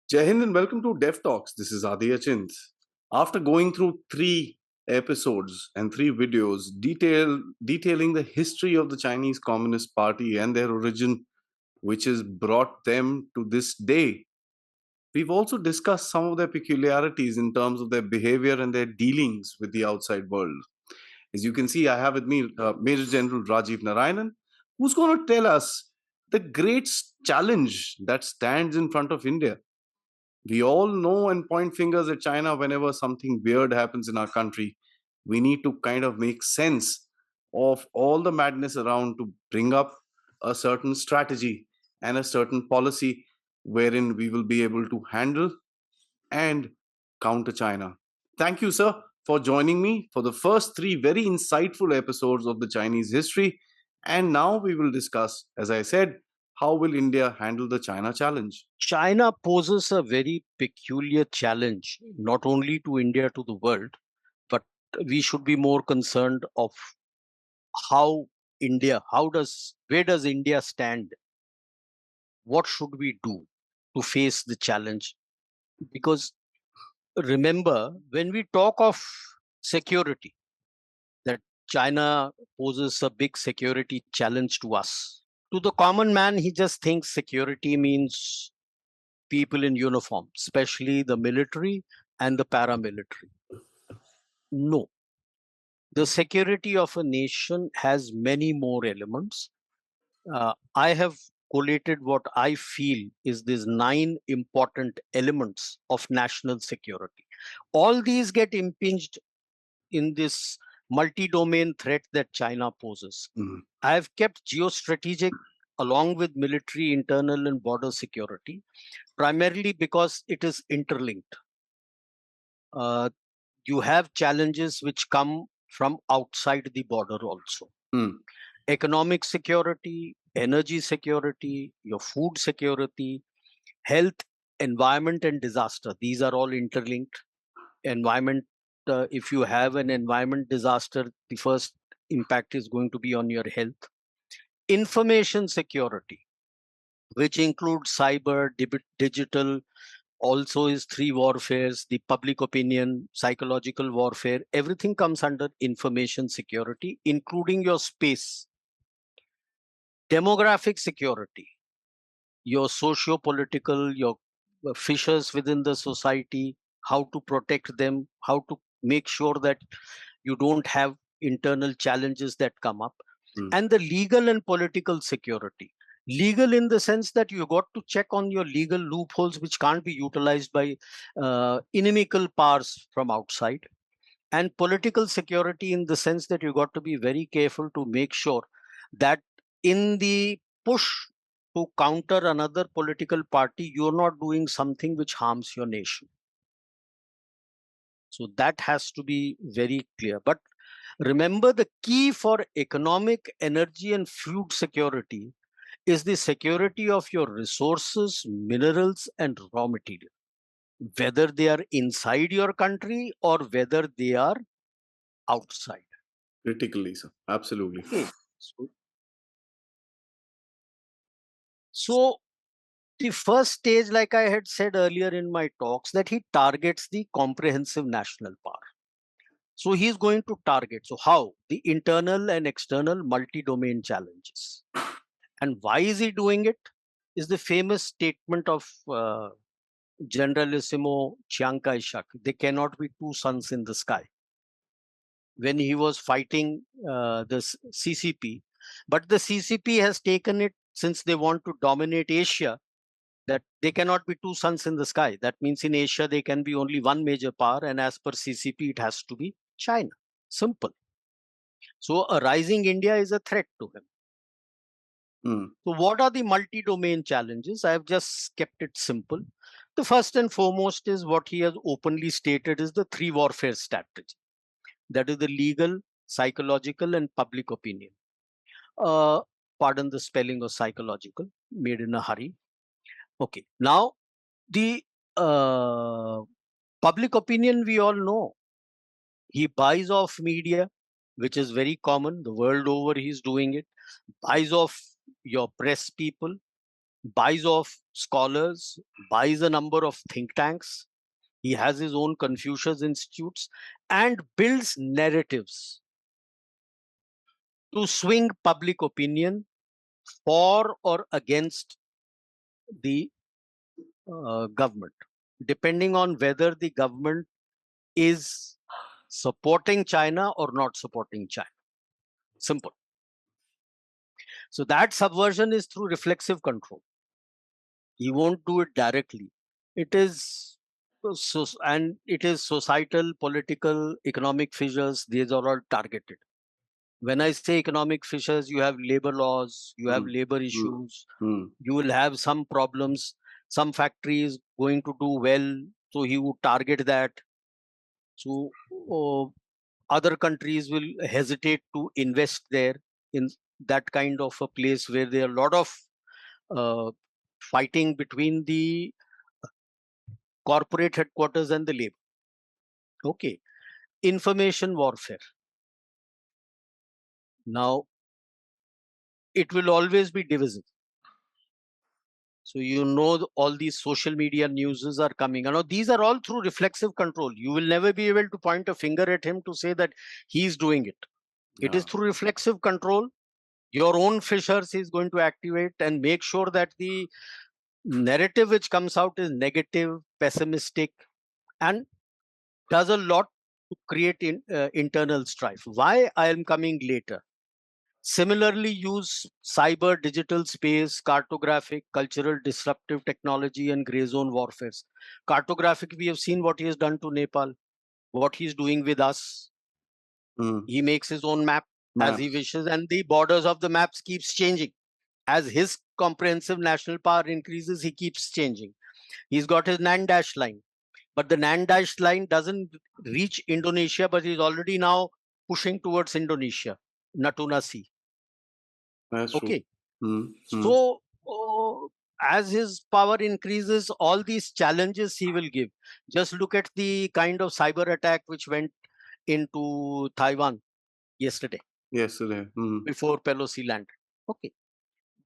Jai Hind and welcome to Dev Talks. This is Aadi. After going through 3 episodes and 3 videos detailing the history of the Chinese Communist Party and their origin, which has brought them to this day, we've also discussed some of their peculiarities in terms of their behavior and their dealings with the outside world. As you can see, I have with me Major General Rajiv Narayanan, who's going to tell us the great challenge that stands in front of India. We all know and point fingers at China whenever something weird happens in our country. We need to kind of make sense of all the madness around to bring up a certain strategy and a certain policy wherein we will be able to handle and counter China. Thank you, sir, for joining me for the first 3 very insightful episodes of the Chinese history. And now we will discuss, as I said, how will India handle the China challenge? China poses a very peculiar challenge, not only to India, to the world, but we should be more concerned of where does India stand? What should we do to face the challenge? Because remember, when we talk of security, that China poses a big security challenge to us. To the common man, he just thinks security means people in uniform, especially the military and the paramilitary. No, the security of a nation has many more elements. I have collated what I feel is these 9 important elements of national security. All these get impinged in this multi-domain threat that China poses. I have kept geostrategic along with military, internal and border security, primarily because it is interlinked. You have challenges which come from outside the border also. Economic security, energy security, your food security, health, environment and disaster. These are all interlinked. Environment, if you have an environment disaster, the first impact is going to be on your health. Information security, which includes cyber, digital, also is 3 warfares, the public opinion, psychological warfare. Everything comes under information security, including your space. Demographic security, your socio-political, your fissures within the society, how to protect them, how to make sure that you don't have internal challenges that come up. And the legal and political security. Legal in the sense that you got to check on your legal loopholes which can't be utilized by inimical powers from outside. And political security in the sense that you got to be very careful to make sure that in the push to counter another political party, you're not doing something which harms your nation. So that has to be very clear. But remember, the key for economic, energy and food security is the security of your resources, minerals and raw material, whether they are inside your country or whether they are outside. Critically, sir. Absolutely. Okay. So the first stage, like I had said earlier in my talks, that he targets the comprehensive national power. So he's going to target. So how? The internal and external multi-domain challenges. And why is he doing it? Is the famous statement of Generalissimo Chiang Kai-shek, there cannot be 2 suns in the sky. When he was fighting the CCP, but the CCP has taken it, since they want to dominate Asia, that there cannot be 2 suns in the sky. That means in Asia, there can be only one major power. And as per CCP, it has to be China. Simple. So a rising India is a threat to him. So what are the multi-domain challenges? I have just kept it simple. The first and foremost is what he has openly stated is the 3 warfare strategy. That is the legal, psychological and public opinion. Pardon the spelling of psychological, made in a hurry. Okay, now the public opinion, we all know. He buys off media, which is very common. The world over, he's doing it. Buys off your press people. buys off scholars, buys a number of think tanks. He has his own Confucius institutes and builds narratives to swing public opinion for or against the government, depending on whether the government is supporting China or not supporting China. Simple. So that subversion is through reflexive control. He won't do it directly. It is and it is societal, political, economic fissures. These are all targeted. When I say economic fissures, you have labor laws, you have labor issues, you will have some problems. Some factories going to do well, so he would target that. So other countries will hesitate to invest there in that kind of a place where there are a lot of uh, fighting between the corporate headquarters and the labor. Okay. Information warfare. Now, it will always be divisive. So all these social media newses are coming. Now, these are all through reflexive control. You will never be able to point a finger at him to say that he's doing it. It is through reflexive control. Your own fissures is going to activate and make sure that the narrative which comes out is negative, pessimistic, and does a lot to create internal strife. Why I am coming later. Similarly, use cyber, digital space, cartographic, cultural, disruptive technology, and gray zone warfares. Cartographic, we have seen what he has done to Nepal, what he's doing with us. He makes his own map as he wishes, and the borders of the maps keeps changing. As his comprehensive national power increases, he keeps changing. He's got his NAN dash line, but the NAN dash line doesn't reach Indonesia, but he's already now pushing towards Indonesia, Natuna Sea. That's okay. True. So as his power increases, all these challenges he will give. Just look at the kind of cyber attack which went into Taiwan yesterday. Before Pelosi landed. Okay.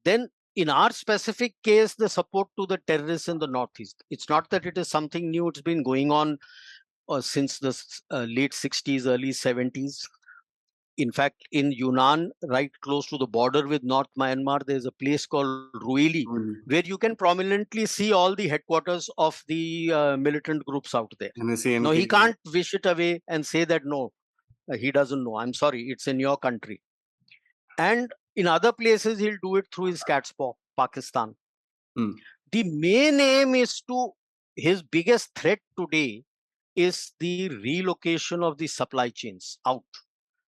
Then in our specific case, the support to the terrorists in the Northeast. It's not that it is something new. It's been going on since the late 60s, early 70s. In fact, in Yunnan, right close to the border with North Myanmar, there's a place called Ruili, where you can prominently see all the headquarters of the militant groups out there. No, he can't wish it away and say that, no, he doesn't know. I'm sorry, it's in your country. And in other places, he'll do it through his cat's paw, Pakistan. The main aim is his biggest threat today is the relocation of the supply chains out.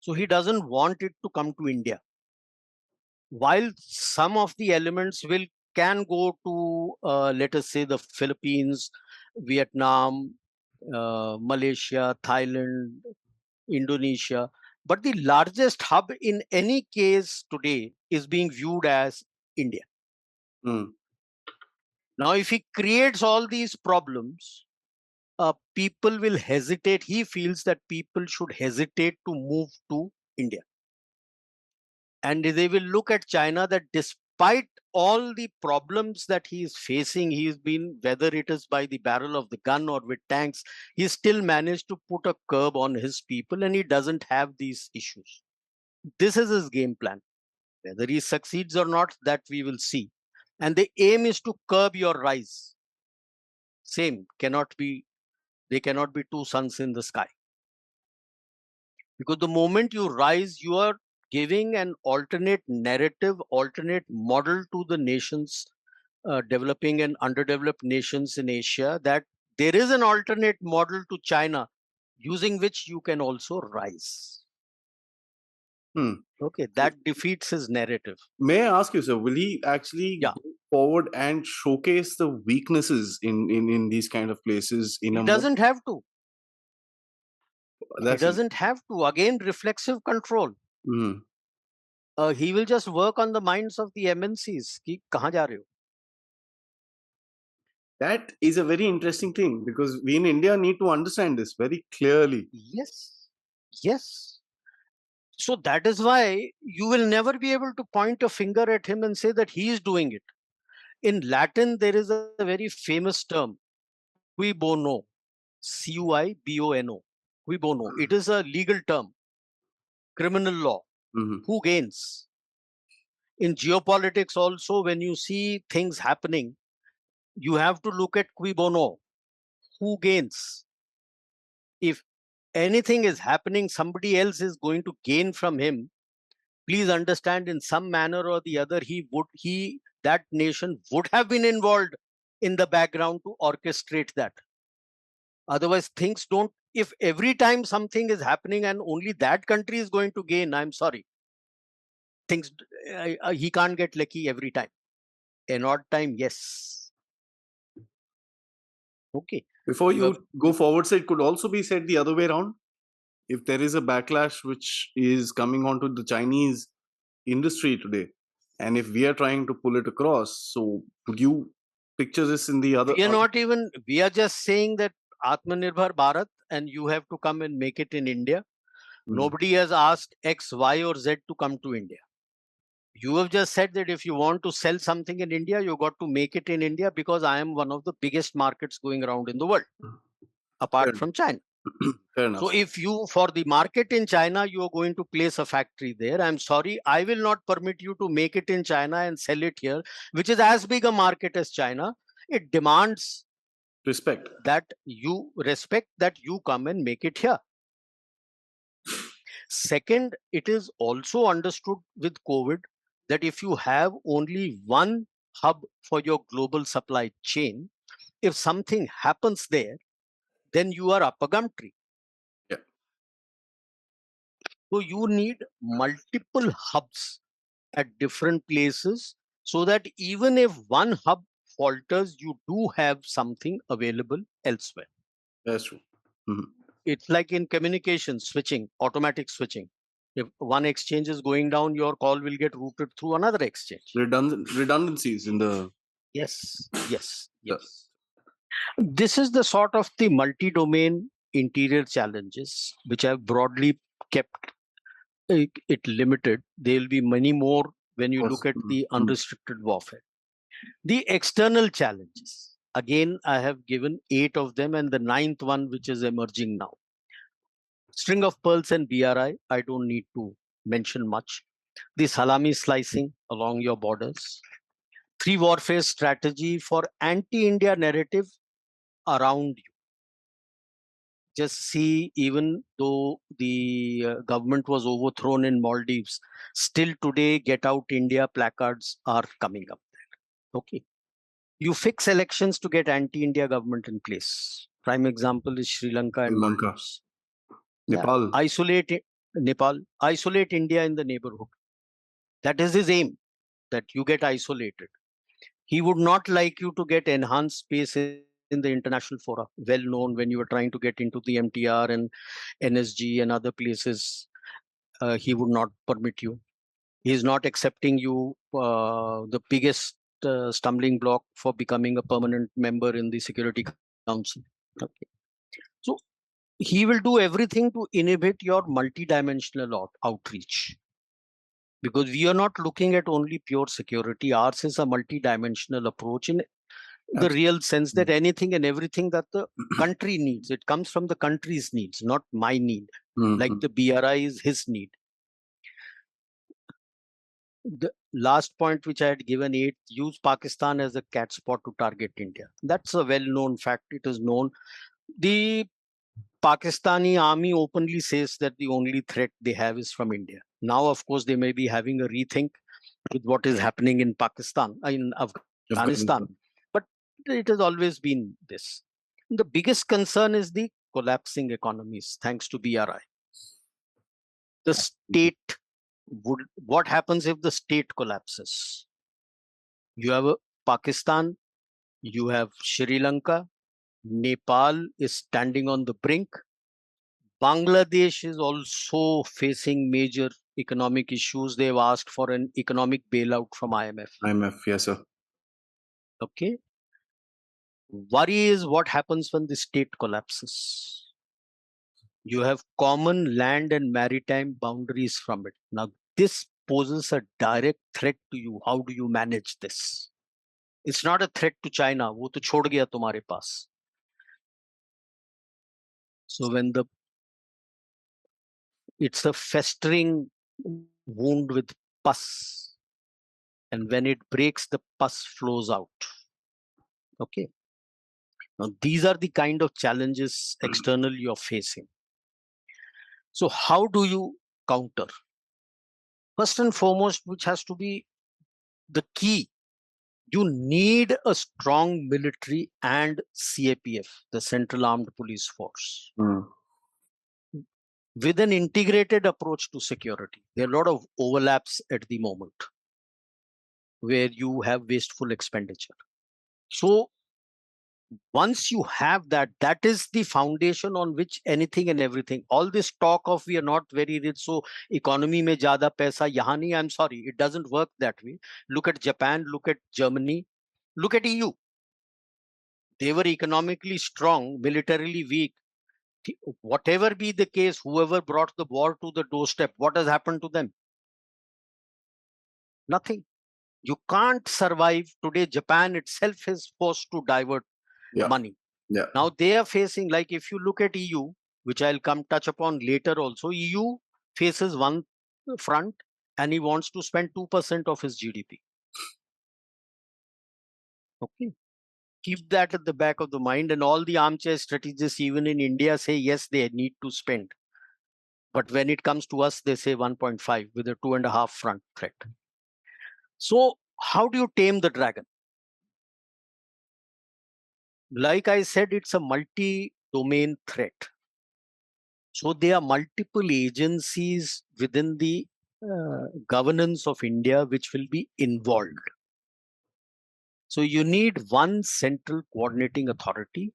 So he doesn't want it to come to India. While some of the elements can go to, let us say, the Philippines, Vietnam, Malaysia, Thailand, Indonesia, but the largest hub in any case today is being viewed as India. Now, if he creates all these problems, people will hesitate. He feels that people should hesitate to move to India. And they will look at China that despite all the problems that he is facing, whether it is by the barrel of the gun or with tanks, he still managed to put a curb on his people, and he doesn't have these issues. This is his game plan. Whether he succeeds or not, that we will see. And the aim is to curb your rise. There cannot be two suns in the sky. Because the moment you rise, you are giving an alternate narrative, alternate model to the nations, developing and underdeveloped nations in Asia, that there is an alternate model to China using which you can also rise. Okay, that defeats his narrative. May I ask you, sir, will he actually go forward and showcase the weaknesses in these kind of places? He doesn't have to. He doesn't have to. Again, reflexive control. He will just work on the minds of the MNCs. Ki kahan ja rahe ho? That is a very interesting thing, because we in India need to understand this very clearly. Yes. So that is why you will never be able to point a finger at him and say that he is doing it. In Latin, there is a very famous term, cui bono, CUIBONO, cui bono. It is a legal term, criminal law. Mhm. Who gains? In geopolitics also, when you see things happening, you have to look at cui bono. Who gains? If anything is happening, somebody else is going to gain from him. Please understand, in some manner or the other, that nation would have been involved in the background to orchestrate that. Otherwise, things don't. If every time something is happening and only that country is going to gain, I'm sorry, things he can't get lucky every time. An odd time, yes. Okay. Before You have you go forward, so it could also be said the other way around. If there is a backlash which is coming onto the Chinese industry today, and if we are trying to pull it across, so would you picture this in the other? we are not even. We are just saying that Atmanirbhar Bharat, and you have to come and make it in India. Nobody has asked X, Y, or Z to come to India. You have just said that if you want to sell something in India, you got to make it in India because I am one of the biggest markets going around in the world, apart Fair, from China. fair So enough. if you, for the market in China, you are going to place a factory there, I'm sorry, I will not permit you to make it in China and sell it here, which is as big a market as China. It demands Respect. that you respect that you come and make it here. Second, it is also understood with COVID that if you have only one hub for your global supply chain, if something happens there, then you are up a gum tree. Yeah. So you need multiple hubs at different places so that even if one hub falters, you do have something available elsewhere. That's true. Mhm. It's like in communication switching, automatic switching. If one exchange is going down, your call will get routed through another exchange. Redundancies in the. Yes, yes, the yes. This is the sort of the multi-domain interior challenges which I've broadly kept it limited. There will be many more when you look at the unrestricted warfare. The external challenges. Again, I have given 8 of them, and the ninth one, which is emerging now. String of pearls and BRI, I don't need to mention much. The salami slicing along your borders. 3 warfare strategy for anti-India narrative around you. Just see, even though the government was overthrown in Maldives, still today, get out India placards are coming up there. Okay. You fix elections to get anti-India government in place. Prime example is Sri Lanka and Sri Lanka, Maldives. Yeah. Nepal. Nepal, isolate India in the neighborhood. That is his aim, that you get isolated. He would not like you to get enhanced space in the international fora, well known when you were trying to get into the MTR and NSG and other places. He would not permit you. He is not accepting you, the biggest stumbling block for becoming a permanent member in the Security Council. Okay. So he will do everything to inhibit your multidimensional outreach, because we are not looking at only pure security. Ours is a multidimensional approach in the real sense that anything and everything that the country needs, it comes from the country's needs, not my need. Like the BRI is his need. The last point which I had given, 8, use Pakistan as a cat spot to target India. That's a well-known fact. It is known. The Pakistani army openly says that the only threat they have is from India. Now, of course, they may be having a rethink with what is happening in Pakistan, in Afghanistan, but it has always been this. The biggest concern is the collapsing economies, thanks to BRI. The state what happens if the state collapses? You have Pakistan, you have Sri Lanka, Nepal is standing on the brink. Bangladesh is also facing major economic issues. They've asked for an economic bailout from IMF. IMF, yes, sir. Okay. Worry is what happens when the state collapses. You have common land and maritime boundaries from it. Now, this poses a direct threat to you. How do you manage this? It's not a threat to China. वो तो छोड़ गया तुम्हारे पास. So when it's a festering wound with pus, and when it breaks, the pus flows out. Okay. Now these are the kind of challenges externally you're facing. So how do you counter? First and foremost, which has to be the key, you need a strong military and CAPF, the Central Armed Police Force, with an integrated approach to security. There are a lot of overlaps at the moment where you have wasteful expenditure. So once you have that, that is the foundation on which anything and everything, all this talk of we are not very rich, so economy mein zyada paisa yahan nahi, I'm sorry, it doesn't work that way. Look at Japan, look at Germany, look at EU. They were economically strong, militarily weak. Whatever be the case, whoever brought the war to the doorstep, what has happened to them? Nothing. You can't survive. Today, Japan itself is forced to divert money. Yeah. Now they are facing, like if you look at EU, which I'll come touch upon later also, EU faces one front and he wants to spend 2% of his GDP. Okay. Keep that at the back of the mind, and all the armchair strategists, even in India, say yes, they need to spend. But when it comes to us, they say 1.5 with a 2.5 front threat. So how do you tame the dragon? Like I said, it's a multi-domain threat. So there are multiple agencies within the governance of India which will be involved. So you need one central coordinating authority,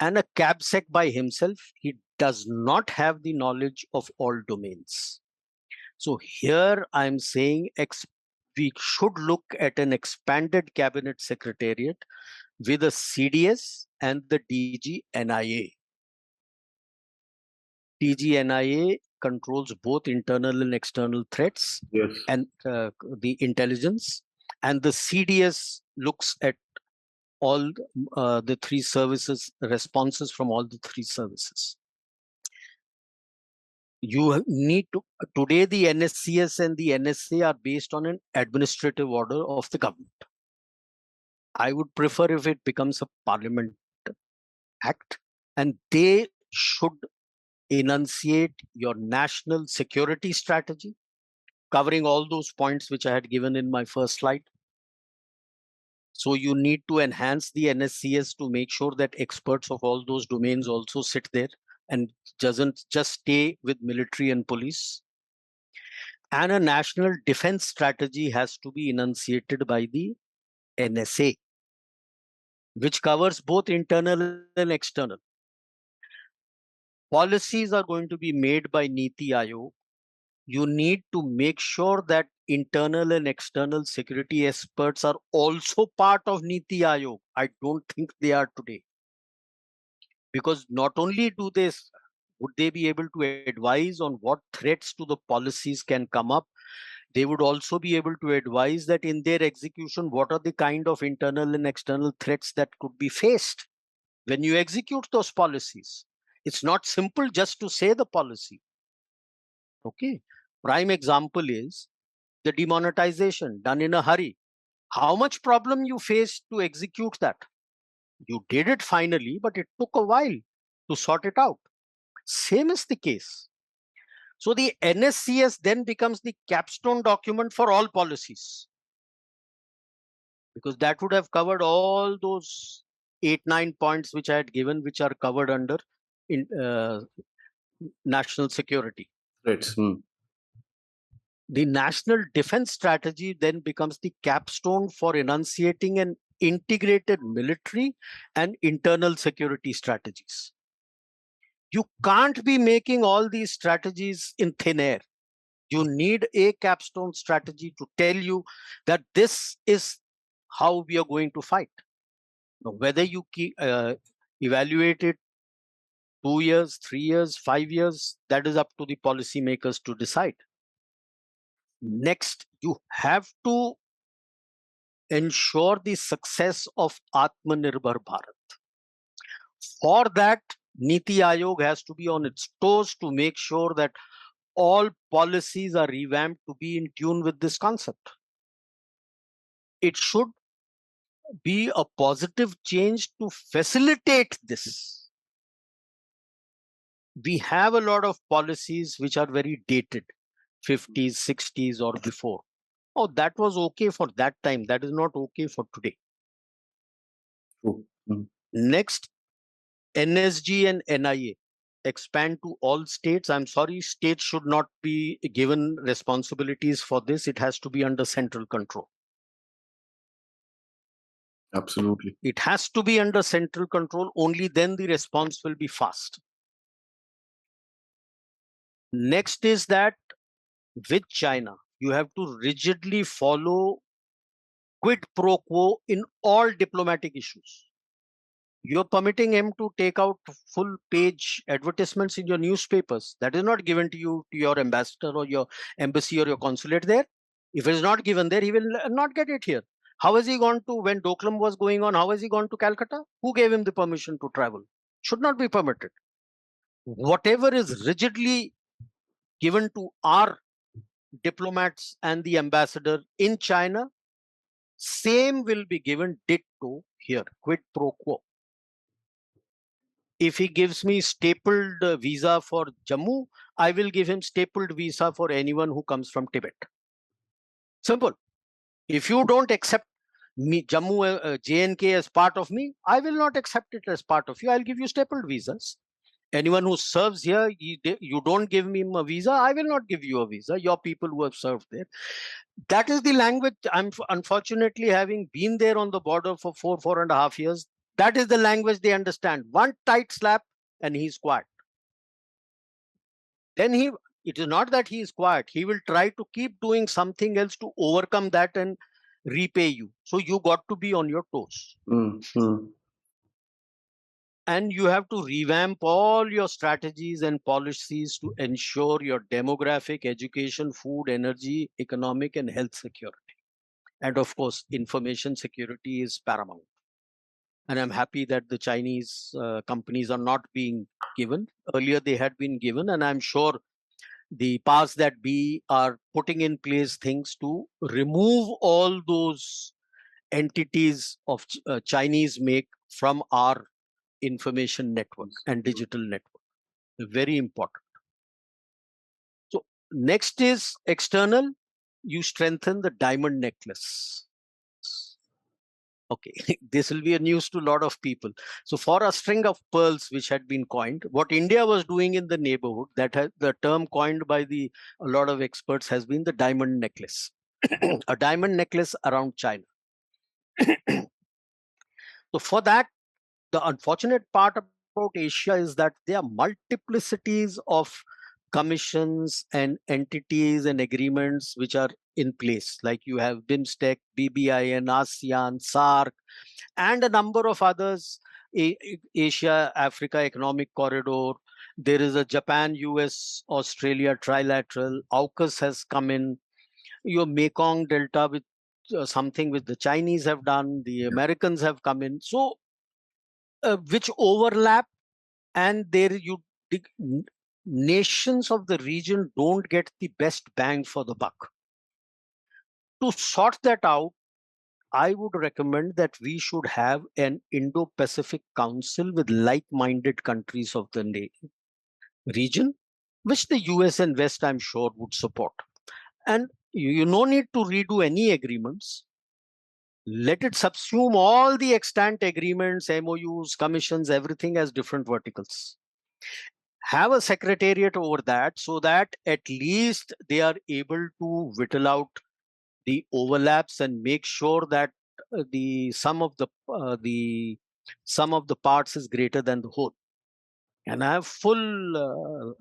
and a CABSEC by himself, he does not have the knowledge of all domains. So here I'm saying we should look at an expanded cabinet secretariat with a CDS and the DG NIA. DG NIA controls both internal and external threats, Yes. and the intelligence, and the CDS looks at all the three services, responses from all the three services. You need to, today the NSCS and the NSA are based on an administrative order of the government. I would prefer if it becomes a parliament act, and they should enunciate your national security strategy, covering all those points which I had given in my first slide. So you need to enhance the NSCS to make sure that experts of all those domains also sit there and doesn't just stay with military and police. And a national defense strategy has to be enunciated by the NSA, which covers both internal and external. Policies are going to be made by Niti Aayog. You need to make sure that internal and external security experts are also part of Niti Aayog. I don't think they are today. Because not only would they be able to advise on what threats to the policies can come up, they would also be able to advise that in their execution, what are the kind of internal and external threats that could be faced when you execute those policies. It's not simple just to say the policy. Okay. Prime example is the demonetization done in a hurry. How much problem you faced to execute that? You did it finally, but it took a while to sort it out. Same is the case. So the NSCS then becomes the capstone document for all policies, because that would have covered all those 8-9 points which I had given, which are covered under national security. Right. The national defense strategy then becomes the capstone for enunciating an integrated military and internal security strategies. You can't be making all these strategies in thin air. You need a capstone strategy to tell you that this is how we are going to fight. Now, whether you evaluate it 2 years, 3 years, 5 years, that is up to the policymakers to decide. Next, you have to ensure the success of Atmanirbhar Bharat. For that, Niti Aayog has to be on its toes to make sure that all policies are revamped to be in tune with this concept. It should be a positive change to facilitate this. We have a lot of policies which are very dated, 50s, 60s, or before. Oh, that was okay for that time. That is not okay for today. Next, NSG and NIA expand to all states. I'm sorry, states should not be given responsibilities for this. It has to be under central control. Absolutely. It has to be under central control. Only then the response will be fast. Next is that with China, you have to rigidly follow quid pro quo in all diplomatic issues. You're permitting him to take out full page advertisements in your newspapers. That is not given to you, to your ambassador or your embassy or your consulate there. If it is not given there, he will not get it here. How has he gone to, when Doklam was going on, how has he gone to Calcutta? Who gave him the permission to travel? Should not be permitted. Whatever is rigidly given to our diplomats and the ambassador in China, same will be given ditto here, quid pro quo. If he gives me stapled visa for Jammu, I will give him stapled visa for anyone who comes from Tibet. Simple. If you don't accept me, Jammu, JNK as part of me, I will not accept it as part of you. I'll give you stapled visas. Anyone who serves here, you don't give me a visa, I will not give you a visa. Your people who have served there. That is the language. I'm unfortunately, having been there on the border for 4.5 years, that is the language they understand. One tight slap and he's quiet. Then it is not that he is quiet. He will try to keep doing something else to overcome that and repay you. So you got to be on your toes. And you have to revamp all your strategies and policies to ensure your demographic, education, food, energy, economic, and health security. And of course, information security is paramount. And I'm happy that the Chinese companies are not being given. Earlier, they had been given, and I'm sure the powers that be are putting in place things to remove all those entities of Chinese make from our information network and digital network. Very important. So next is external. You strengthen the diamond necklace. Okay, this will be a news to a lot of people. So for a string of pearls which had been coined, what India was doing in the neighborhood, that has the term coined by a lot of experts has been the diamond necklace. A diamond necklace around China. So for that, the unfortunate part about Asia is that there are multiplicities of commissions and entities and agreements which are in place. Like you have BIMSTEC, BBIN, ASEAN, SAARC, and a number of others, Asia, Africa Economic Corridor. There is a Japan, US, Australia trilateral. AUKUS has come in. Your Mekong Delta with something which the Chinese have done, the Americans have come in. So which overlap, and the nations of the region don't get the best bang for the buck. To sort that out, I would recommend that we should have an Indo-Pacific Council with like-minded countries of the region, which the US and West, I'm sure, would support. And you no need to redo any agreements. Let it subsume all the extant agreements, MOUs, commissions, everything as different verticals. Have a secretariat over that so that at least they are able to whittle out the overlaps and make sure that the sum of the parts is greater than the whole. And I have full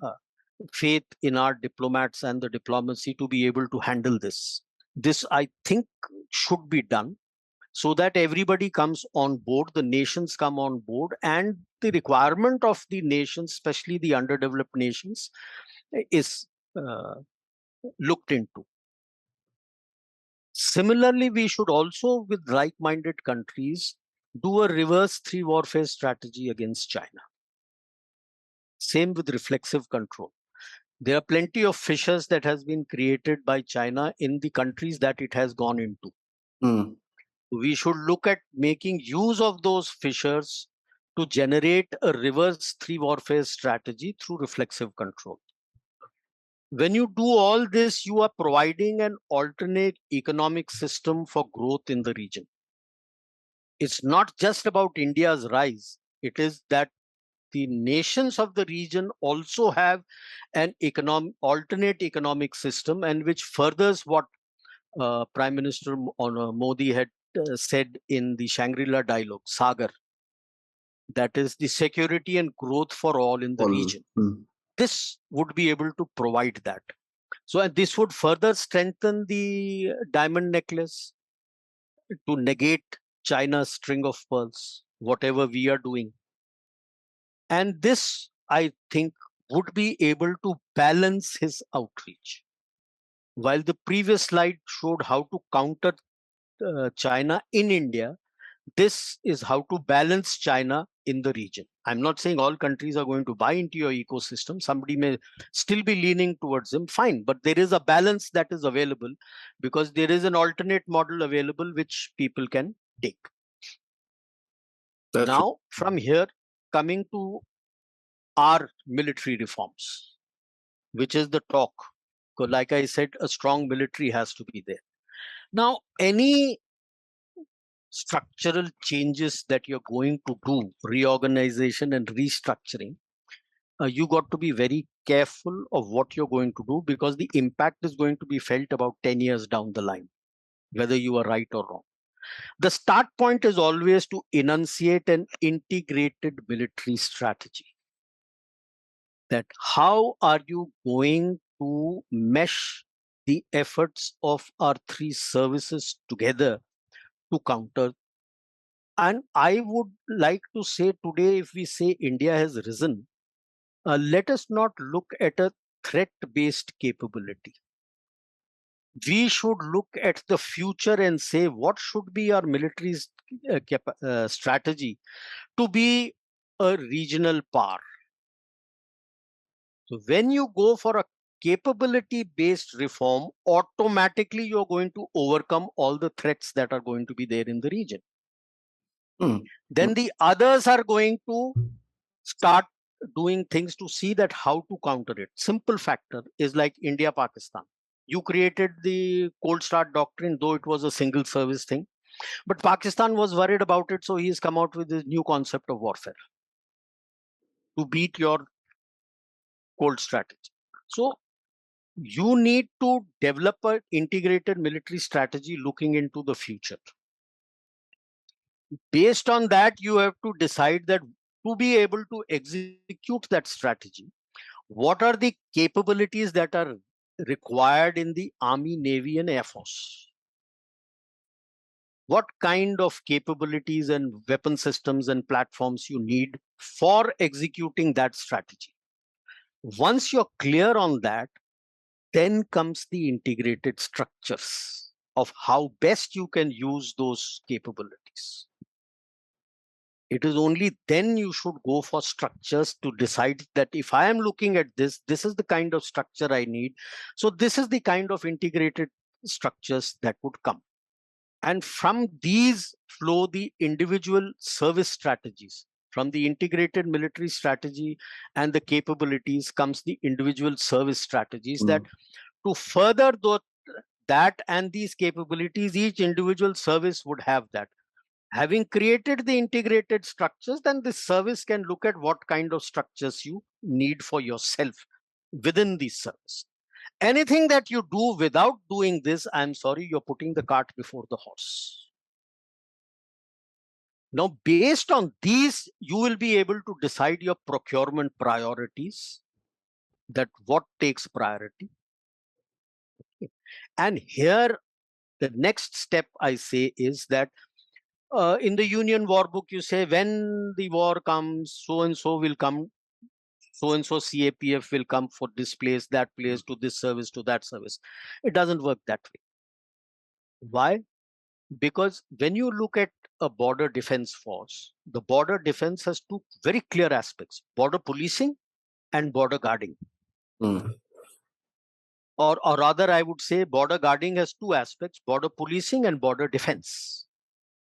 faith in our diplomats and the diplomacy to be able to handle this. This, I think, should be done so that everybody comes on board, the nations come on board, and the requirement of the nations, especially the underdeveloped nations, is looked into. Similarly, we should also, with like-minded countries, do a reverse three warfare strategy against China. Same with reflexive control. There are plenty of fissures that has been created by China in the countries that it has gone into. Mm. We should look at making use of those fissures to generate a reverse three warfare strategy through reflexive control. When you do all this, you are providing an alternate economic system for growth in the region. It's not just about India's rise. It is that the nations of the region also have an alternate economic system, and which furthers what Prime Minister Modi had said in the Shangri-La dialogue, Sagar, that is the security and growth for all in the All. region. Mm. This would be able to provide that. So, and this would further strengthen the diamond necklace to negate China's string of pearls, whatever we are doing. And this, I think, would be able to balance his outreach. While the previous slide showed how to counter China in India, this is how to balance China in the region. I'm not saying all countries are going to buy into your ecosystem. Somebody may still be leaning towards them, fine, but there is a balance that is available because there is an alternate model available which people can take. That's Now, from here, coming to our military reforms, which is the talk. Because like I said, a strong military has to be there. Now, any structural changes that you're going to do, reorganization and restructuring, you got to be very careful of what you're going to do because the impact is going to be felt about 10 years down the line, whether you are right or wrong. The start point is always to enunciate an integrated military strategy. That how are you going to mesh the efforts of our three services together to counter. And I would like to say today, if we say India has risen, let us not look at a threat-based capability. We should look at the future and say what should be our military strategy to be a regional power. So when you go for a capability-based reform, automatically you're going to overcome all the threats that are going to be there in the region. Then the others are going to start doing things to see that how to counter it. Simple factor is like India, Pakistan. You created the cold start doctrine, though it was a single service thing. But Pakistan was worried about it, so he's come out with this new concept of warfare to beat your cold strategy. So you need to develop an integrated military strategy looking into the future. Based on that, you have to decide that to be able to execute that strategy, what are the capabilities that are required in the Army, Navy, and Air Force? What kind of capabilities and weapon systems and platforms you need for executing that strategy? Once you're clear on that, then comes the integrated structures of how best you can use those capabilities. It is only then you should go for structures to decide that if I am looking at this, this is the kind of structure I need. So this is the kind of integrated structures that would come. And from these flow the individual service strategies. From the integrated military strategy and the capabilities comes the individual service strategies that to further that and these capabilities, each individual service would have that. Having created the integrated structures, then the service can look at what kind of structures you need for yourself within the service. Anything that you do without doing this, I'm sorry, you're putting the cart before the horse. Now, based on these, you will be able to decide your procurement priorities, that what takes priority. And here, the next step I say is that in the Union War Book, you say when the war comes, so and so will come, so and so CAPF will come for this place, that place, to this service, to that service. It doesn't work that way. Why? Because when you look at a border defense force, the border defense has two very clear aspects: border policing and border guarding. Mm. Or rather, I would say border guarding has two aspects: border policing and border defense.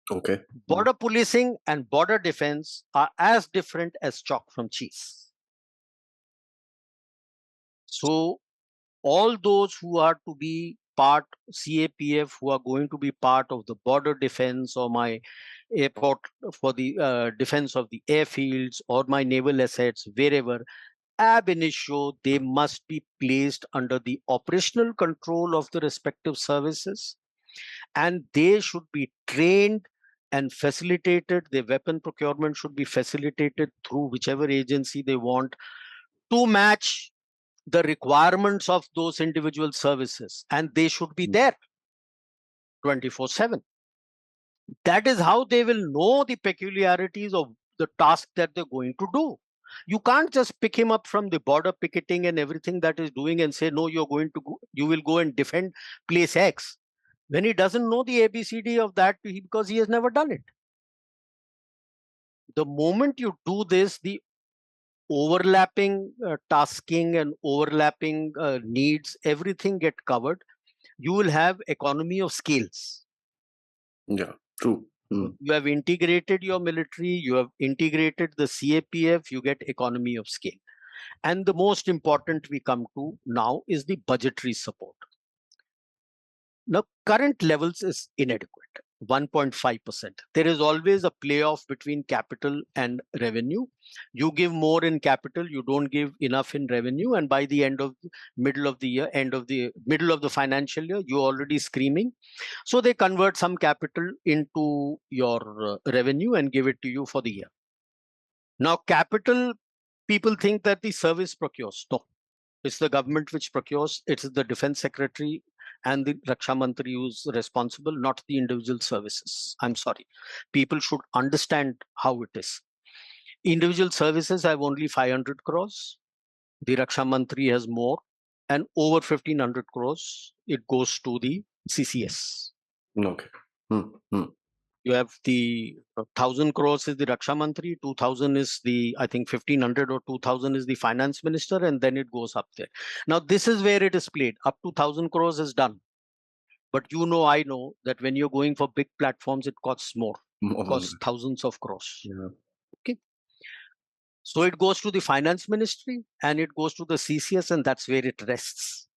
Okay. Border policing and border defense are as different as chalk from cheese. So all those who are to be part CAPF, who are going to be part of the border defense, or my airport for the defense of the airfields, or my naval assets, wherever, ab initio, they must be placed under the operational control of the respective services, and they should be trained and facilitated. Their weapon procurement should be facilitated through whichever agency they want to match the requirements of those individual services, and they should be there 24/7. That is how they will know the peculiarities of the task that they're going to do. You can't just pick him up from the border picketing and everything that is doing and say, no, you will go and defend place X, when he doesn't know the ABCD of that, because he has never done it. The moment you do this, the overlapping tasking and overlapping needs, everything get covered. You will have economy of scales. Yeah, true. You have integrated your military, you have integrated the CAPF, you get economy of scale. And the most important we come to now is the budgetary support. Now, current levels is inadequate, 1.5%. There is always a playoff between capital and revenue. You give more in capital, you don't give enough in revenue, and by the middle of the middle of the financial year, you're already screaming. So they convert some capital into your revenue and give it to you for the year. Now, capital, people think that the service procures. No, it's the government which procures. It is the defense secretary and the Raksha Mantri who's responsible, not the individual services. I'm sorry. People should understand how it is. Individual services have only 500 crores. The Raksha Mantri has more, and over 1500 crores, it goes to the CCS. Okay. You have the 1000 crores is the Raksha Mantri, 2000 is the, I think 1500 or 2000 is the finance minister, and then it goes up there. Now, this is where it is played. Up to 1000 crores is done. But I know that when you're going for big platforms, it costs more. It costs thousands of crores. Yeah. Okay. So it goes to the finance ministry and it goes to the CCS, and that's where it rests.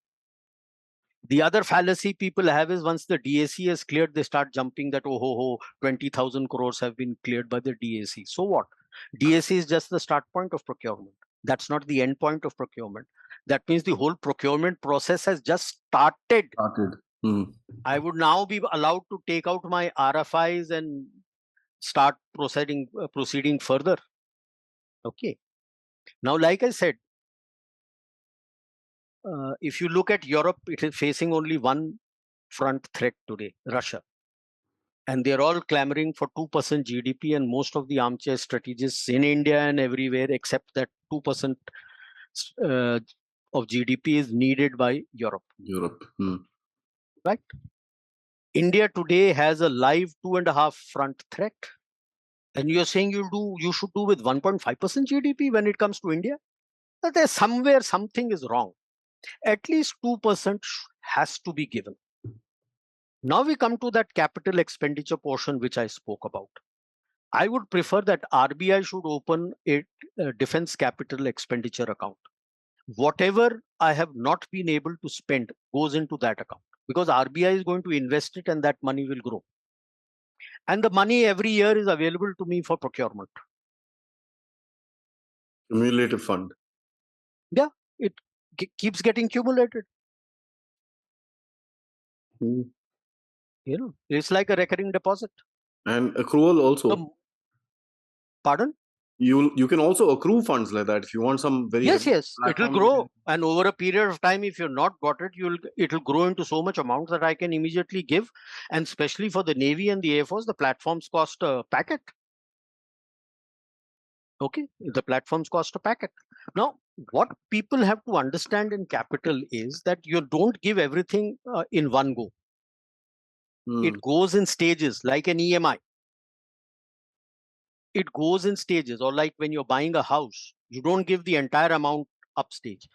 The other fallacy people have is once the DAC is cleared, they start jumping that, 20,000 crores have been cleared by the DAC. So what? DAC is just the start point of procurement. That's not the end point of procurement. That means the whole procurement process has just started. I would now be allowed to take out my RFIs and start proceeding further. Okay. Now, like I said, if you look at Europe, it is facing only one front threat today, Russia. And they're all clamoring for 2% GDP, and most of the armchair strategists in India and everywhere accept that 2% of GDP is needed by Europe. Right? India today has a live 2.5 front threat. And you're saying you should do with 1.5% GDP when it comes to India? There's somewhere something is wrong. At least 2% has to be given. Now we come to that capital expenditure portion which I spoke about. I would prefer that RBI should open a defense capital expenditure account. Whatever I have not been able to spend goes into that account, because RBI is going to invest it and that money will grow. And the money every year is available to me for procurement. Cumulative fund. Yeah, it keeps getting accumulated. It's like a recurring deposit. And accrual also. Pardon? You can also accrue funds like that if you want some very yes it will grow, and over a period of time, if you're not got it, it will grow into so much amount that I can immediately give. And especially for the Navy and the Air Force, the platforms cost a packet. Okay, the platforms cost a packet. Now, what people have to understand in capital is that you don't give everything in one go. It goes in stages like an EMI. It goes in stages, or like when you're buying a house, you don't give the entire amount upstage.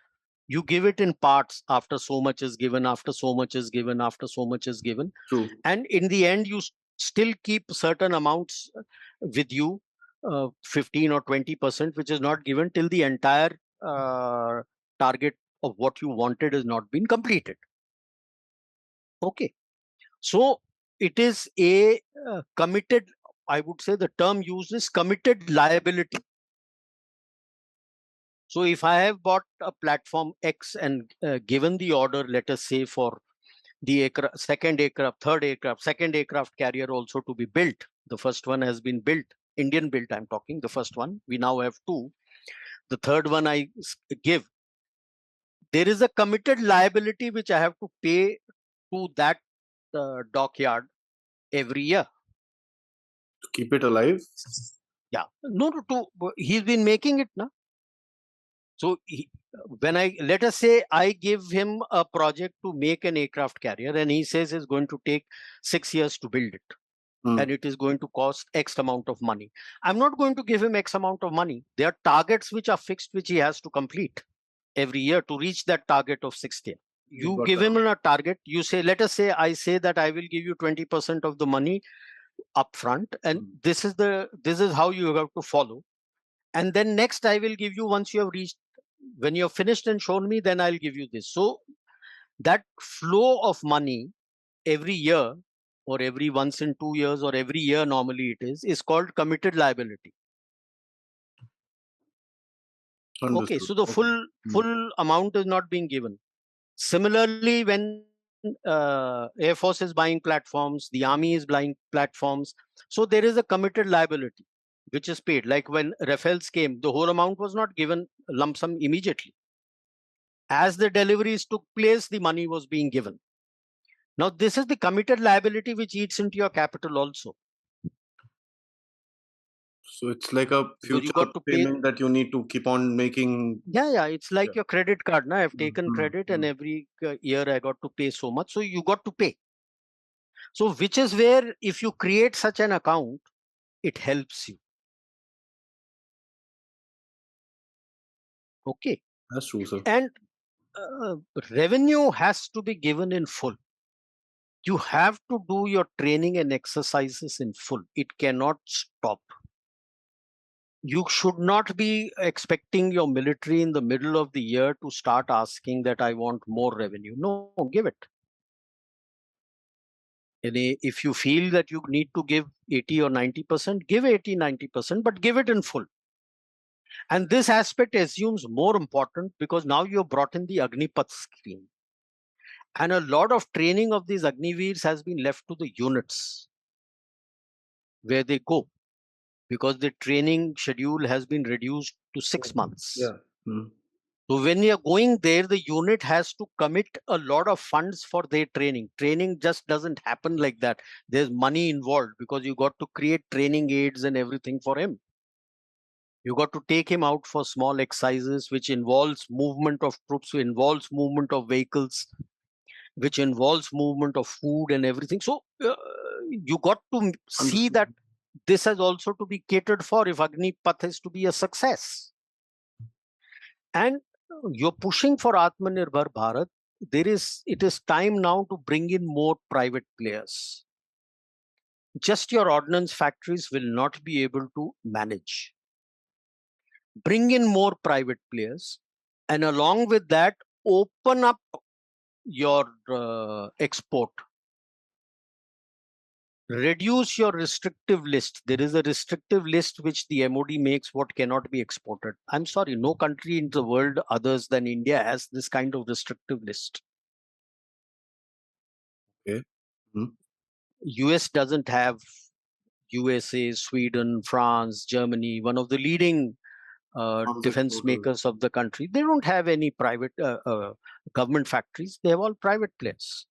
You give it in parts. After so much is given, after so much is given, after so much is given. True. And in the end, you still keep certain amounts with you, 15 or 20%, which is not given till the entire target of what you wanted has not been completed. Okay. So it is a committed, I would say the term used is committed liability. So if I have bought a platform X and given the order, let us say for the second aircraft, third aircraft, second aircraft carrier also to be built. The first one has been built, Indian built I'm talking, the first one. We now have two. The third one I give. There is a committed liability which I have to pay to that dockyard every year. To keep it alive? Yeah. No, he's been making it now. So when let us say I give him a project to make an aircraft carrier, and he says it's going to take 6 years to build it. And it is going to cost X amount of money. I'm not going to give him X amount of money. There are targets which are fixed, which he has to complete every year to reach that target of 6th year. You give him a target. You say, let us say I say that I will give you 20% of the money upfront, and this is how you have to follow. And then next I will give you, once you have reached, when you're finished and shown me, then I'll give you this. So that flow of money every year, or every once in 2 years, or every year normally it is called committed liability. Understood. Okay, so the full amount is not being given. Similarly, when Air Force is buying platforms, the Army is buying platforms, so there is a committed liability which is paid. Like when Rafales came, the whole amount was not given lump sum immediately. As the deliveries took place, the money was being given. Now, this is the committed liability which eats into your capital also. So it's like a future payment that you need to keep on making. Yeah, it's like your credit card. Now I've taken credit, and every year I got to pay so much. So you got to pay. So which is where, if you create such an account, it helps you. Okay. That's true, sir. And revenue has to be given in full. You have to do your training and exercises in full. It cannot stop. You should not be expecting your military in the middle of the year to start asking that I want more revenue. No, give it. And if you feel that you need to give 80 or 90%, give 80, 90%, but give it in full. And this aspect assumes more important because now you've brought in the Agnipath scheme. And a lot of training of these Agniveers has been left to the units where they go, because the training schedule has been reduced to 6 months. Yeah. So when you're going there, the unit has to commit a lot of funds for their training. Training just doesn't happen like that. There's money involved because you got to create training aids and everything for him. You got to take him out for small exercises, which involves movement of troops, which involves movement of vehicles, which involves movement of food and everything. So you got to see that this has also to be catered for if Agnipath is to be a success. And you're pushing for Atmanirbhar Bharat. It is time now to bring in more private players. Just your ordnance factories will not be able to manage. Bring in more private players, and along with that, open up your export. Reduce your restrictive list. There is a restrictive list which the MOD makes what cannot be exported. I'm sorry, no country in the world others than India has this kind of restrictive list. Okay. US doesn't have. USA, Sweden, France, Germany, one of the leading defense makers of the country, they don't have any private government factories. They have all private players.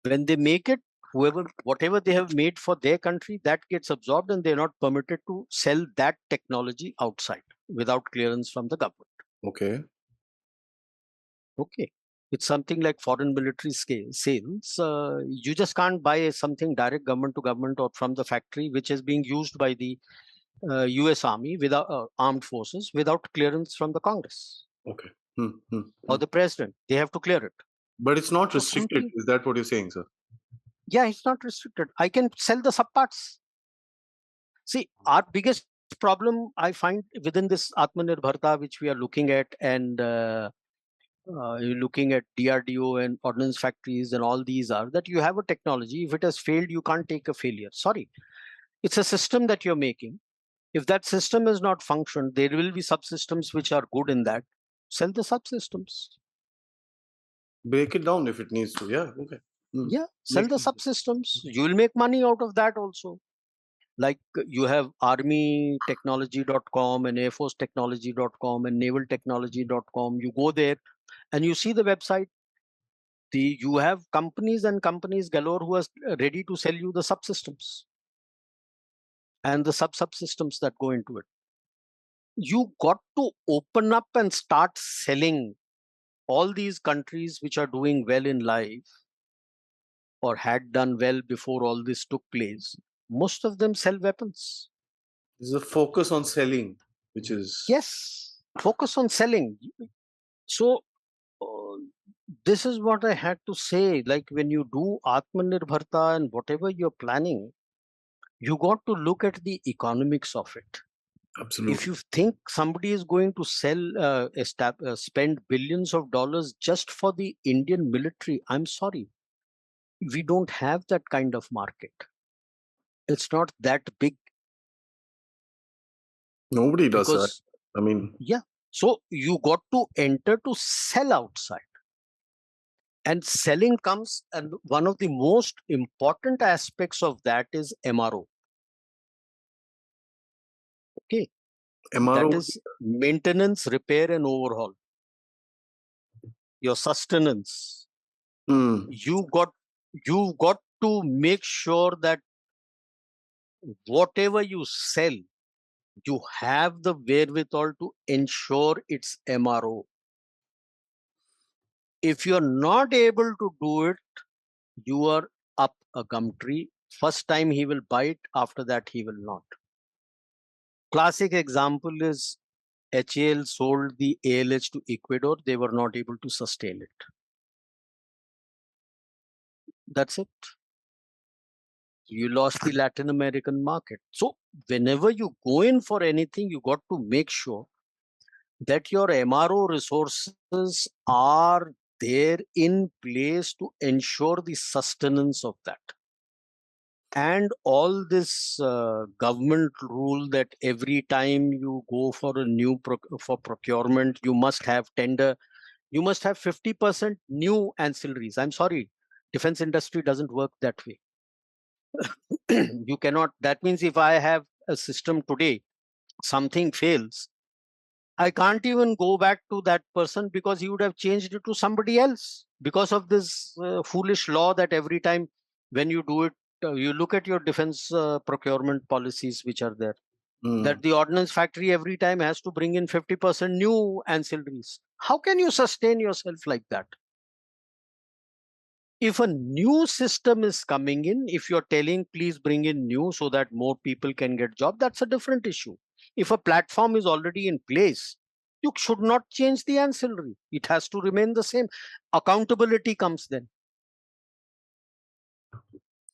When they make it, whatever they have made for their country, that gets absorbed, and they're not permitted to sell that technology outside without clearance from the government. Okay. Okay. It's something like foreign military sales. You just can't buy something direct government to government or from the factory, which is being used by the US Army without armed forces without clearance from the Congress Okay. Hmm, hmm, or hmm. the president. They have to clear it. But it's not So restricted. something, Is that what you're saying, sir? yeah, it's not restricted. I can sell the subparts. See, our biggest problem I find within this Atmanirbharta, which we are looking at, and you're looking at DRDO and ordnance factories and all these are that you have a technology. If it has failed, you can't take a failure. Sorry, it's a system that you're making. If that system has not functioned, there will be subsystems which are good in that. Sell the subsystems. Break it down if it needs to. Yeah. Okay. Hmm. Yeah, sell Makes the sense. subsystems. You will make money out of that also. Like you have armytechnology.com and airforcetechnology.com and navaltechnology.com. You go there and you see the website. You have companies and companies galore who are ready to sell you the subsystems and the subsystems that go into it. You got to open up and start selling. All these countries which are doing well in life or had done well before all this took place, most of them sell weapons. There's a focus on selling, which is Yes, focus on selling. So this is what I had to say. Like when you do Atmanirbharta and whatever you're planning, you got to look at the economics of it. If absolutely. you think somebody is going to spend billions of dollars just for the Indian military, I'm sorry, we don't have that kind of market. It's not that big Nobody does that. because, I mean, yeah. So you got to enter to sell outside. And selling comes, and one of the most important aspects of that is MRO. Okay. That MRO. is maintenance, repair, and overhaul. Your sustenance. Hmm. You got to make sure that whatever you sell, you have the wherewithal to ensure its MRO. If you're not able to do it, you are up a gum tree. First time he will bite, after that he will not. Classic example is HAL sold the ALH to Ecuador. They were not able to sustain it. That's it. You lost the Latin American market. So whenever you go in for anything, you got to make sure that your MRO resources are there in place to ensure the sustenance of that. And all this government rule that every time you go for a new for procurement, you must have tender, you must have 50% new ancillaries. I'm sorry, defense industry doesn't work that way. You cannot. That means if I have a system today, something fails, I can't even go back to that person because he would have changed it to somebody else because of this foolish law that every time when you do it, you look at your defense procurement policies which are there, Hmm. that the ordnance factory every time has to bring in 50% new ancillaries. How can you sustain yourself like that? If a new system is coming in, if you're telling please bring in new so that more people can get job, that's a different issue. If a platform is already in place, you should not change the ancillary. It has to remain the same. Accountability comes then.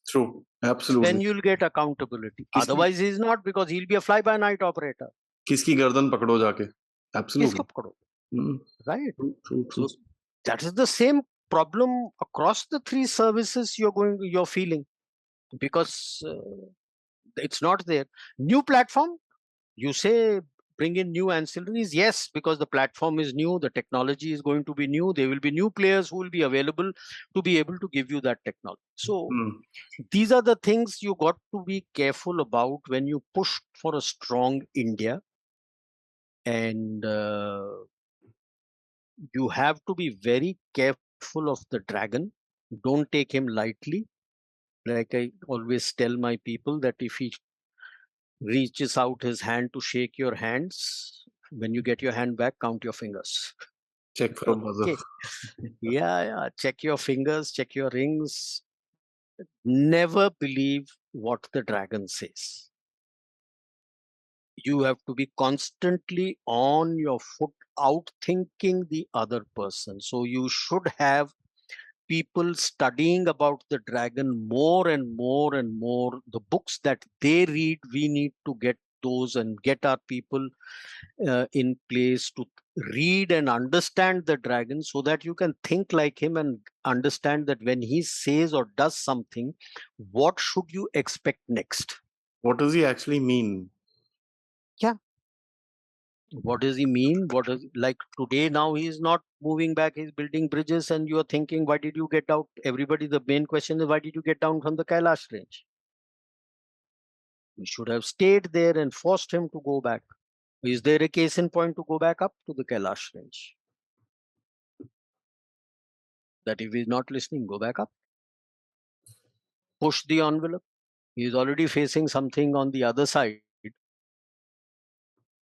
True. Then Absolutely. you'll get accountability. किसकी Otherwise he's not, because he'll be a fly by night operator. किसकी गर्दन पकड़ो जाके. Kisko Absolutely. pakdo? Hmm. Right. True. True. True. So that is the same problem across the three services you're feeling, because it's not there. New platform, you say bring in new ancillaries. Yes, because the platform is new, the technology is going to be new, there will be new players who will be available to be able to give you that technology. So Hmm. these are the things you got to be careful about when you push for a strong India. And you have to be very careful of the dragon. Don't take him lightly. Like I always tell my people, that if he reaches out his hand to shake your hands, when you get your hand back, count your fingers. Check for a buzzer. Okay. Yeah. Check your fingers, check your rings. Never believe what the dragon says. You have to be constantly on your foot, outthinking the other person. So you should have people studying about the dragon more and more and more. The books that they read, we need to get those and get our people in place to read and understand the dragon, so that you can think like him and understand that when he says or does something, what should you expect next. What does he actually mean? Yeah. What does he mean? What is, like today now he is not moving back, he's building bridges, and you are thinking, why did you get out? Everybody, the main question is, why did you get down from the Kailash range? We should have stayed there and forced him to go back. Is there a case in point to go back up to the Kailash range? That if he's not listening, go back up. Push the envelope. He is already facing something on the other side.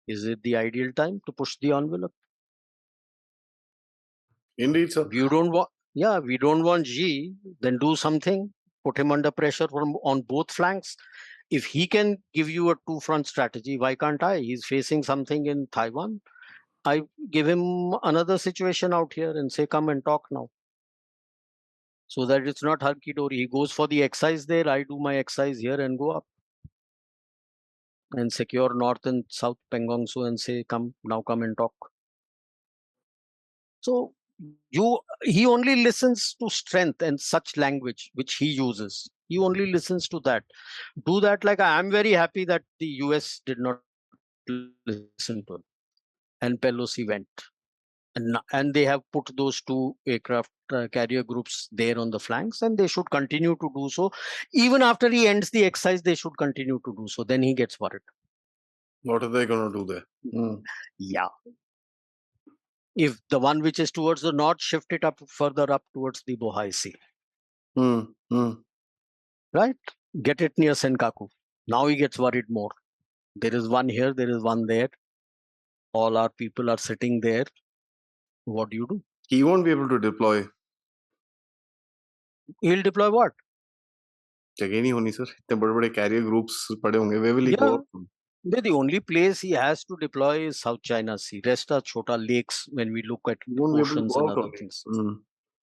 Is it the ideal time to push the envelope? Indeed, sir. We don't want Xi, then do something, put him under pressure from on both flanks. If he can give you a two-front strategy, why can't I? He's facing something in Taiwan. I give him another situation out here and say, come and talk now. So that it's not hunky-dory. He goes for the exercise there, I do my exercise here and go up and secure North and South Pangong Tso and say, come and talk. So he only listens to strength and such language which he uses. He only listens to that. Do that. Like, I am very happy that the US did not listen to him and Pelosi went. And they have put those two aircraft carrier groups there on the flanks, and they should continue to do so. Even after he ends the exercise, they should continue to do so. Then he gets worried. What are they going to do there? Yeah. If the one which is towards the north, shift it up further up towards the Bohai Sea. Right? Get it near Senkaku. Now he gets worried more. There is one here, there is one there. All our people are sitting there. What do you do? He won't be able to deploy. He'll deploy what? जगह नहीं होनी sir, इतने बड़े-बड़े carrier groups पड़े होंगे. Where will he go? The only place he has to deploy is South China Sea. Rest are chota lakes when we look at oceans and other things.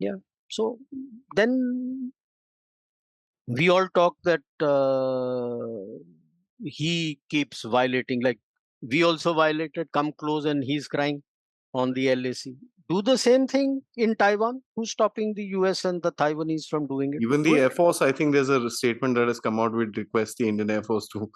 Yeah. So then we all talk that he keeps violating, like we also violated, come close, and he's crying on the LAC. Do the same thing in Taiwan. Who's stopping the US and the Taiwanese from doing it? Even the Air Force, I think there's a statement that has come out with request the Indian Air Force to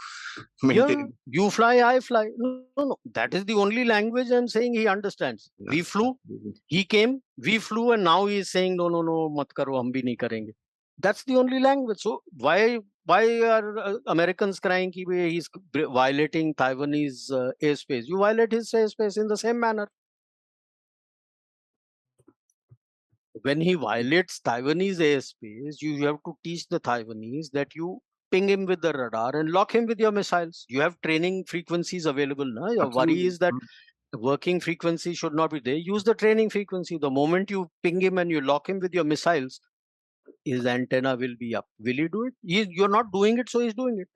maintain. Yeah, you fly, I fly. No. That is the only language I'm saying he understands. Yeah. We flew, he came, we flew, and now he is saying, no, mat karo, hum bhi nahi karenge. That's the only language. So why are Americans crying ki he's violating Taiwanese airspace? You violate his airspace in the same manner. When he violates Taiwanese airspace, you have to teach the Taiwanese that you ping him with the radar and lock him with your missiles. You have training frequencies available. Na? Your worry is that working frequency should not be there. Use the training frequency. The moment you ping him and you lock him with your missiles, his antenna will be up. Will he do it? You're not doing it, so he's doing it.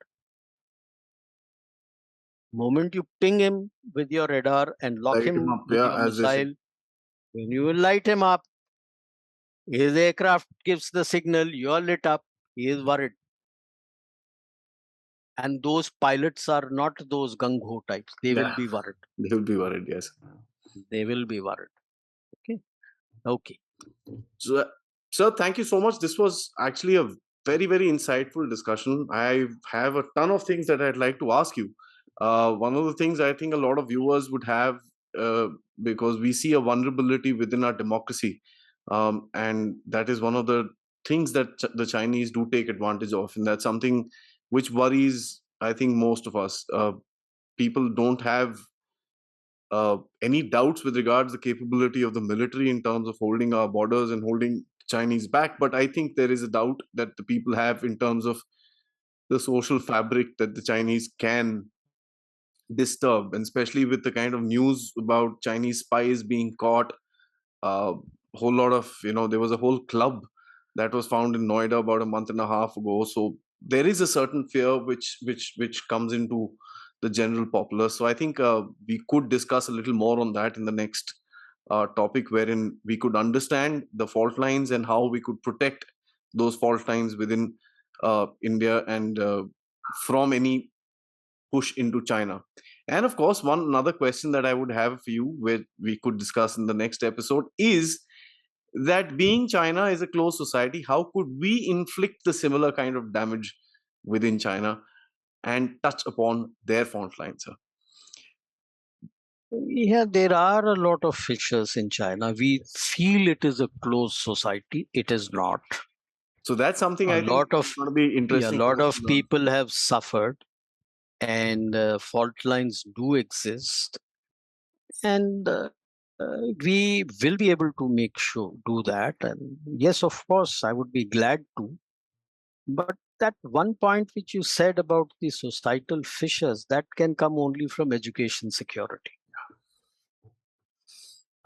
Moment you ping him with your radar and lock him with your missile, when you light him up, his aircraft gives the signal, you're lit up, he is worried. And those pilots are not those gung-ho types. They will be worried. They will be worried, yes. They will be worried. Okay. So, sir, thank you so much. This was actually a very, very insightful discussion. I have a ton of things that I'd like to ask you. One of the things I think a lot of viewers would have, because we see a vulnerability within our democracy. And that is one of the things that the Chinese do take advantage of. And that's something which worries, I think, most of us. People don't have any doubts with regards to the capability of the military in terms of holding our borders and holding Chinese back. But I think there is a doubt that the people have in terms of the social fabric that the Chinese can disturb, and especially with the kind of news about Chinese spies being caught a whole lot of, there was a whole club that was found in Noida about a month and a half ago. So there is a certain fear which comes into the general populace. So I think we could discuss a little more on that in the next topic, wherein we could understand the fault lines and how we could protect those fault lines within India and from any push into China. And of course, one another question that I would have for you, where we could discuss in the next episode, is that being China is a closed society, how could we inflict the similar kind of damage within China and touch upon their fault lines, sir? Yeah, there are a lot of fissures in China. We feel it is a closed society. It is not. So that's something A I think lot of is going to be yeah, a interesting for lot us of to learn. people have suffered, and fault lines do exist, and we will be able to make sure do that. And yes, of course, I would be glad to. But that one point which you said about the societal fissures, that can come only from education security.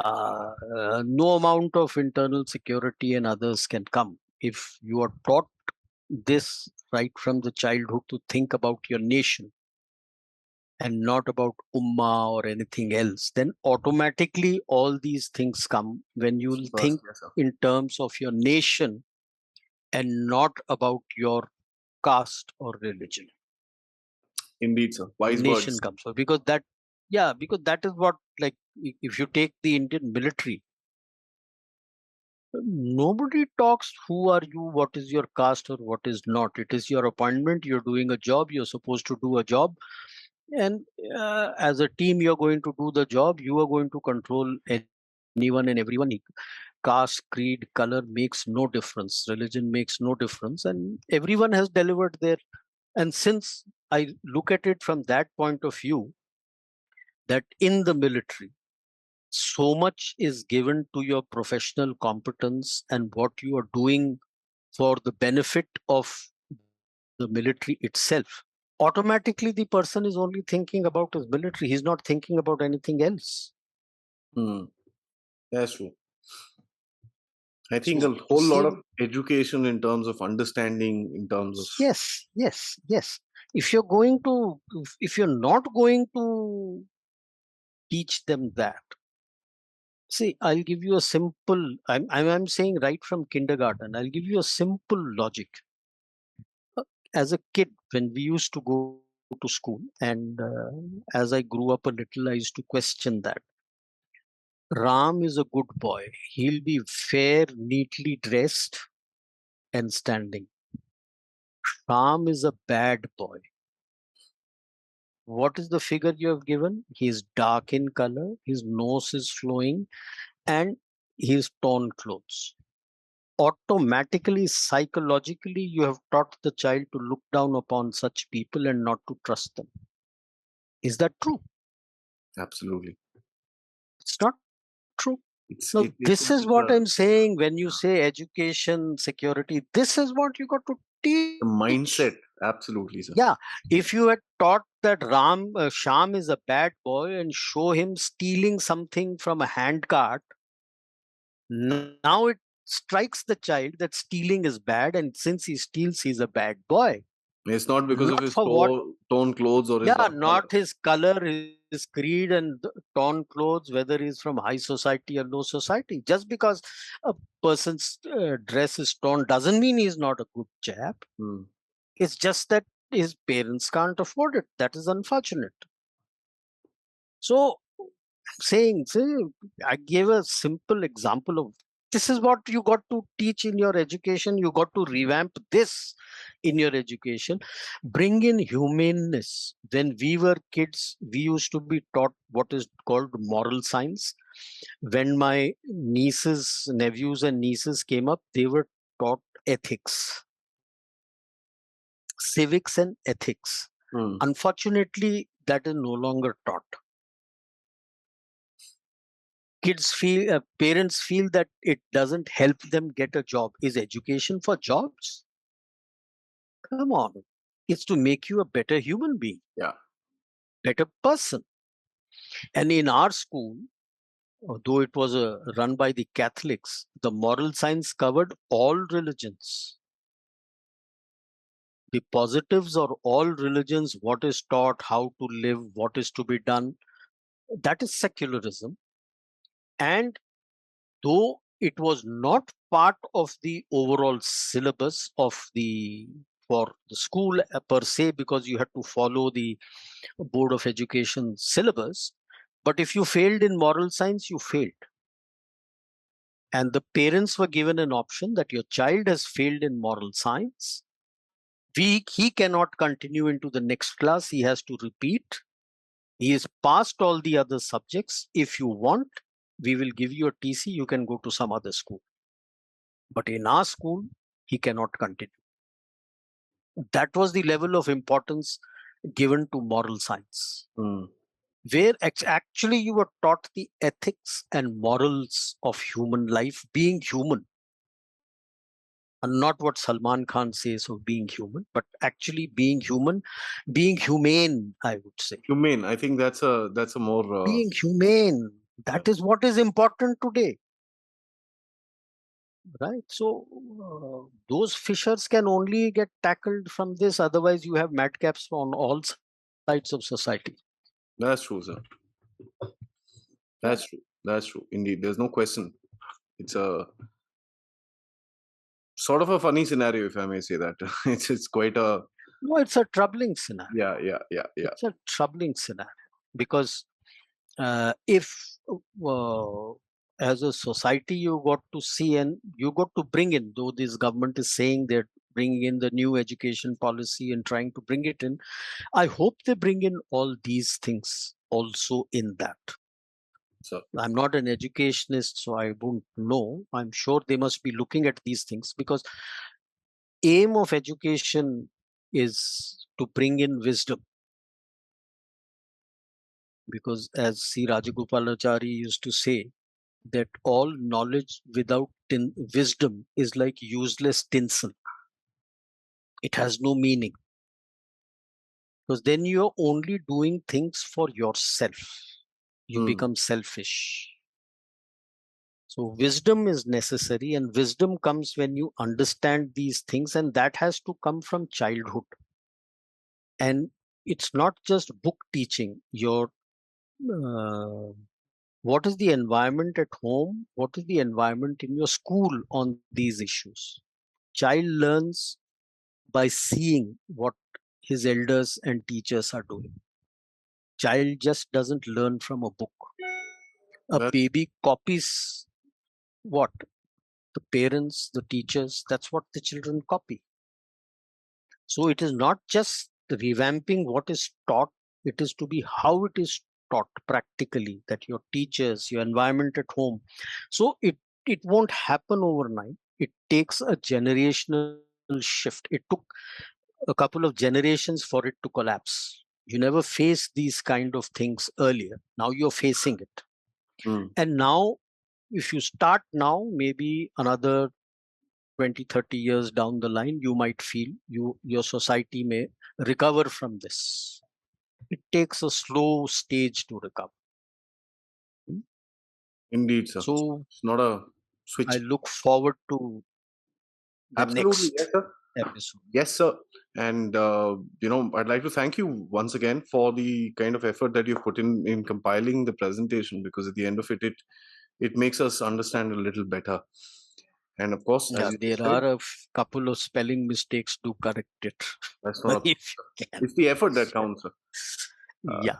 No amount of internal security and others can come. If you are taught this right from the childhood to think about your nation and not about ummah or anything else, then automatically all these things come when you'll First, think yes, sir. in terms of your nation and not about your caste or religion. Indeed, sir. Wise Nation words. comes first, because that, yeah, because that is what, like, if you take the Indian military, nobody talks who are you, what is your caste or what is not. It is your appointment, you're doing a job, you're supposed to do a job, and as a team you're going to do the job. You are going to control anyone and everyone. Caste, creed, color makes no difference, religion makes no difference, and everyone has delivered there. And since I look at it from that point of view, that in the military so much is given to your professional competence and what you are doing for the benefit of the military itself. Automatically, the person is only thinking about his military. He's not thinking about anything else. Hmm. That's true. I think a So, whole lot of same, education in terms of understanding, in terms of yes, yes, yes. If you're going to, if you're not going to teach them that, see, I'll give you a simple, I'm saying right from kindergarten, I'll give you a simple logic. As a kid, when we used to go to school, and as I grew up a little, I used to question that. Ram is a good boy. He'll be fair, neatly dressed, and standing. Ram is a bad boy. What is the figure you have given? He is dark in color, his nose is flowing, and he's torn clothes. Automatically, psychologically, you have taught the child to look down upon such people and not to trust them. Is that true? absolutely. It's not true. It's No, it's this is just what I'm saying when you yeah, say education, security. This is what you got to the teach. mindset. Absolutely, sir. Yeah, if you had taught that Sham is a bad boy and show him stealing something from a hand cart, now it strikes the child that stealing is bad, and since he steals, he's a bad boy. It's not because of Not his for what, torn clothes or his yeah, dark color. not his color, his creed, and torn clothes, whether he's from high society or low society. Just because a person's dress is torn doesn't mean he's not a good chap. Hmm. It's just that his parents can't afford it. That is unfortunate. So, saying, say, I gave a simple example of this is what you got to teach in your education. You got to revamp this in your education. Bring in humaneness. When we were kids, we used to be taught what is called moral science. When my nieces, nephews, and nieces came up, they were taught ethics, civics, and ethics. Hmm. Unfortunately, that is no longer taught. Kids feel, parents feel that it doesn't help them get a job. Is education for jobs? Come on. It's to make you a better human being, Yeah. better person. And in our school, Although it was run by the Catholics, the moral science covered all religions. The positives are all religions, what is taught, how to live, what is to be done. That is secularism. And though it was not part of the overall syllabus of the for the school per se, because you had to follow the Board of Education syllabus, but if you failed in moral science, you failed. And the parents were given an option that your child has failed in moral science. He cannot continue into the next class. He has to repeat. He is passed all the other subjects. If you want, we will give you a TC. You can go to some other school. But in our school, he cannot continue. That was the level of importance given to moral science, where actually you were taught the ethics and morals of human life, being human. And not what Salman Khan says of being human, but actually being human, being humane, I would say. Humane. I think that's a more Being humane. That is what is important today. Right. So those fissures can only get tackled from this. Otherwise, you have madcaps on all sides of society. That's true, sir. That's true. That's true. Indeed, there's no question. It's a sort of a funny scenario, if I may say that. It's quite a No, it's a troubling scenario. yeah. It's a troubling scenario because if as a society you got to see and you got to bring in, though this government is saying they're bringing in the new education policy and trying to bring it in, I hope they bring in all these things also in that. so. I'm not an educationist, so I won't know. I'm sure they must be looking at these things because aim of education is to bring in wisdom. Because as C. Rajagopalachari used to say, that all knowledge without wisdom is like useless tinsel. It has no meaning. Because then you're only doing things for yourself. You become selfish. So wisdom is necessary, and wisdom comes when you understand these things, and that has to come from childhood. And it's not just book teaching. Your what is the environment at home? What is the environment in your school on these issues? Child learns by seeing what his elders and teachers are doing. Child just doesn't learn from a book. A baby copies what? The parents, the teachers, that's what the children copy. So it is not just revamping what is taught, it is to be how it is taught practically, that your teachers, your environment at home. So it won't happen overnight. It takes a generational shift. It took a couple of generations for it to collapse. You never faced these kind of things earlier. Now you're facing it. And now, if you start now, maybe another 20, 30 years down the line, you might feel your society may recover from this. It takes a slow stage to recover. Indeed, sir. So it's not a switch. I look forward to the Absolutely, next yes, sir. episode. Yes, sir. And I'd like to thank you once again for the kind of effort that you've put in compiling the presentation, because at the end of it, it makes us understand a little better. And of course, Yeah, as you there said, are a couple of spelling mistakes. Do correct it. that's not a, If you can. it's the effort that counts, sir. Yeah.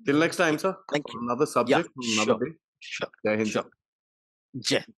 Till next time, sir. Thank For you. another Yeah, subject, another sure. day. Sure. Jai Hind, sir. Sure. Jai Hind.